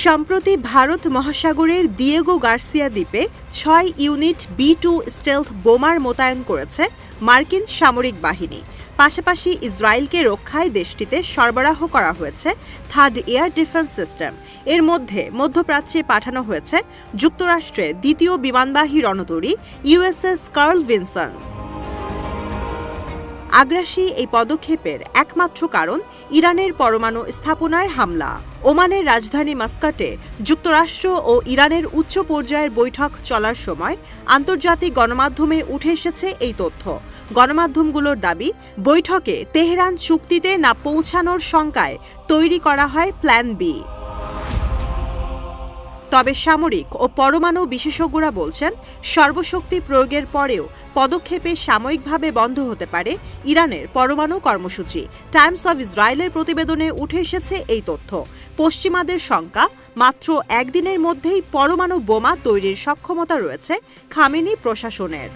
সম্প্রতি ভারত মহাসাগরের Diego Garcia দ্বীপে ৬ ইউনিট B-2 স্টেলথ বোমার মোতায়েন করেছে মার্কিন সামরিক বাহিনী। পাশাপাশি ইসরায়েলকে রক্ষায় দেশটিতে সরবরাহ করা হয়েছে থার্ড এয়ার ডিফেন্স সিস্টেম। এর মধ্যে মধ্যপ্রাচ্যে পাঠানো হয়েছে যুক্তরাষ্ট্রের দ্বিতীয় বিমানবাহী রণতরী USS কার্ল ভিনসন। আগ্রাসী এই পদক্ষেপের একমাত্র কারণ ইরানের পরমাণু স্থাপনায় হামলা। ওমানের রাজধানী মাস্কাটে যুক্তরাষ্ট্র ও ইরানের উচ্চ পর্যায়ের বৈঠক চলার সময় আন্তর্জাতিক গণমাধ্যমে উঠে এসেছে এই তথ্য। গণমাধ্যমগুলোর দাবি, বৈঠকে তেহরান চুক্তিতে না পৌঁছানোর শঙ্কায় তৈরি করা হয় প্ল্যান বি। তবে সামরিক ও পরমাণু বিশেষজ্ঞরা বলছেন, সর্বশক্তি প্রয়োগের পরেও পদক্ষেপে সাময়িকভাবে বন্ধ হতে পারে ইরানের পরমাণু কর্মসূচি। টাইমস অব ইসরায়েলের প্রতিবেদনে উঠে এসেছে এই তথ্য। পশ্চিমাদের শঙ্কা, মাত্র একদিনের মধ্যেই পরমাণু বোমা তৈরির সক্ষমতা রয়েছে খামেনি প্রশাসনের।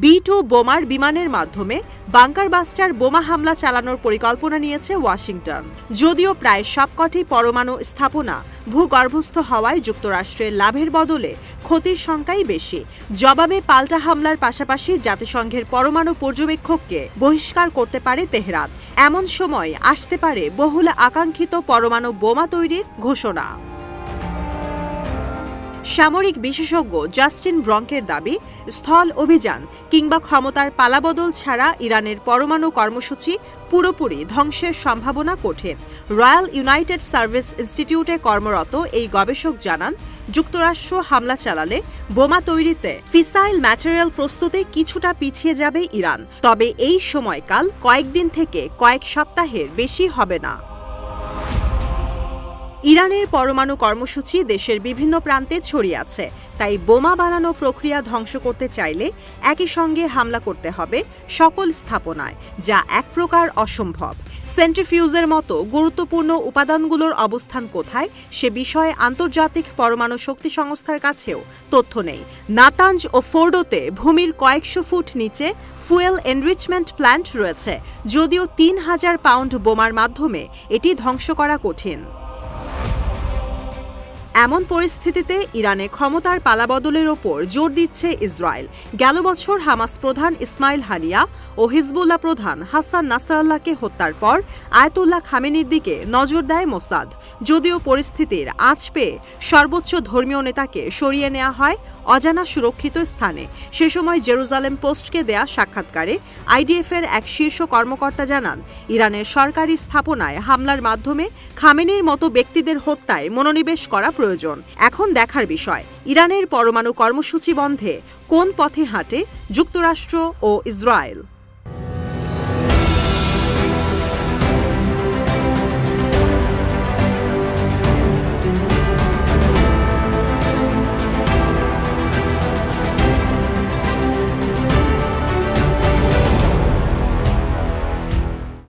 B-2 বোমার বিমানের মাধ্যমে বাংকারবাস্টার বোমা হামলা চালানোর পরিকল্পনা নিয়েছে ওয়াশিংটন। যদিও প্রায় সবকটি পরমাণু স্থাপনা ভূগর্ভস্থ হওয়ায় যুক্তরাষ্ট্রের লাভের বদলে ক্ষতির সংখ্যাই বেশি। জবাবে পাল্টা হামলার পাশাপাশি জাতিসংঘের পরমাণু পর্যবেক্ষককে বহিষ্কার করতে পারে তেহরান। এমন সময় আসতে পারে বহুল আকাঙ্ক্ষিত পরমাণু বোমা তৈরির ঘোষণা। সামরিক বিশেষজ্ঞ জাস্টিন ব্রঙ্কের দাবি, স্থল অভিযান কিংবা ক্ষমতার পালাবদল ছাড়া ইরানের পরমাণু কর্মসূচি পুরোপুরি ধ্বংসের সম্ভাবনা কঠিন। রয়্যাল ইউনাইটেড সার্ভিস ইনস্টিটিউটে কর্মরত এই গবেষক জানান, যুক্তরাষ্ট্র হামলা চালালে বোমা তৈরিতে ফিসাইল ম্যাটেরিয়াল প্রস্তুতে কিছুটা পিছিয়ে যাবে ইরান। তবে এই সময়কাল কয়েকদিন থেকে কয়েক সপ্তাহের বেশি হবে না। ইরানের পরমাণু কর্মসূচি দেশের বিভিন্ন প্রান্তে ছড়িয়ে আছে, তাই বোমা বানানো প্রক্রিয়া ধ্বংস করতে চাইলে একই সঙ্গে হামলা করতে হবে সকল স্থাপনায়, যা এক প্রকার অসম্ভব। সেন্ট্রিফিউজের মতো গুরুত্বপূর্ণ উপাদানগুলোর অবস্থান কোথায় সে বিষয়ে আন্তর্জাতিক পরমাণু শক্তি সংস্থার কাছেও তথ্য নেই। নাতাঞ্জ ও ফোর্ডোতে ভূমির কয়েকশো ফুট নিচে ফুয়েল এনরিচমেন্ট প্ল্যান্ট রয়েছে, যদিও ৩,০০০ পাউন্ড বোমার মাধ্যমে এটি ধ্বংস করা কঠিন। এমন পরিস্থিতিতে ইরানে ক্ষমতার পালাবদলের ওপর জোর দিচ্ছে ইসরায়েল। গেল বছর হামাস প্রধান ইসমাইল হানিয়া ও হিজবুল্লাহ প্রধান হাসান নাসরাল্লাহকে হত্যার পর আয়াতুল্লাহ খামেনির দিকে নজর দেয় মোসাদ। যদিও পরিস্থিতির আঁচ পেয়ে সর্বোচ্চ ধর্মীয় নেতাকে সরিয়ে নেওয়া হয় অজানা সুরক্ষিত স্থানে। সে সময় জেরুজালেম পোস্টকে দেয়া সাক্ষাৎকারে আইডিএফের এক শীর্ষ কর্মকর্তা জানান, ইরানের সরকারি স্থাপনায় হামলার মাধ্যমে খামেনির মতো ব্যক্তিদের হত্যায় মনোনিবেশ করা প্রয়োজন। এখন দেখার বিষয়, ইরানের পরমাণু কর্মসূচি বন্ধে কোন পথে হাঁটে যুক্তরাষ্ট্র ও ইসরায়েল।